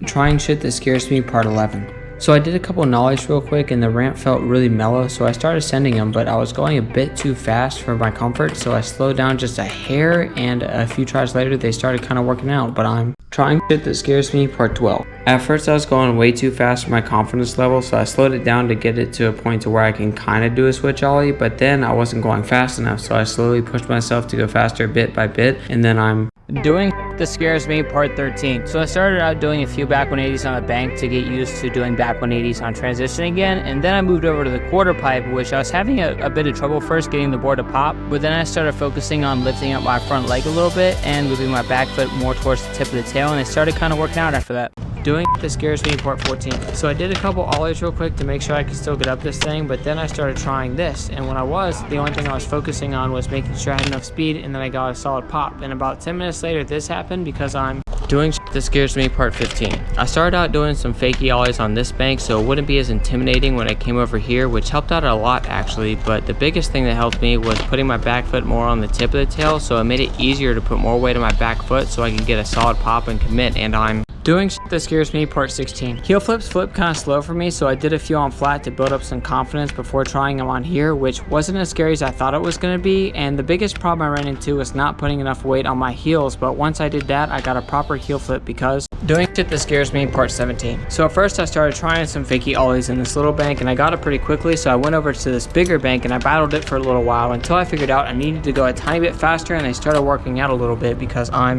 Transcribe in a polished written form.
Trying shit that scares me, part 11. So I did a couple nollies real quick and the ramp felt really mellow, so I started sending them, but I was going a bit too fast for my comfort, so I slowed down just a hair, and a few tries later they started kind of working out. But I'm trying shit that scares me, part 12. At first I was going way too fast for my confidence level, so I slowed it down to get it to a point to where I can kind of do a switch ollie, but then I wasn't going fast enough, so I slowly pushed myself to go faster bit by bit, and then I'm doing that scares me, part 13. So I started out doing a few back 180s on the bank to get used to doing back 180s on transition again, and then I moved over to the quarter pipe, which I was having a bit of trouble first getting the board to pop, but then I started focusing on lifting up my front leg a little bit and moving my back foot more towards the tip of the tail, and it started kind of working out after that. Doing that scares me, part 14. So I did a couple ollies real quick to make sure I could still get up this thing, but then I started trying this, and when I was, the only thing I was focusing on was making sure I had enough speed, and then I got a solid pop. And about 10 minutes later this happened because I'm doing shit that scares me, part 15. I started out doing some fakey ollies on this bank so it wouldn't be as intimidating when I came over here, which helped out a lot actually, but the biggest thing that helped me was putting my back foot more on the tip of the tail, so it made it easier to put more weight on my back foot so I could get a solid pop and commit, and I'm doing shit that scares me, part 16. Heel flips flip kind of slow for me, so I did a few on flat to build up some confidence before trying them on here, which wasn't as scary as I thought it was going to be, and the biggest problem I ran into was not putting enough weight on my heels, but once I did that, I got a proper heel flip because doing shit that scares me, part 17. So at first I started trying some fakey ollies in this little bank, and I got it pretty quickly, so I went over to this bigger bank and I battled it for a little while until I figured out I needed to go a tiny bit faster, and they started working out a little bit because I'm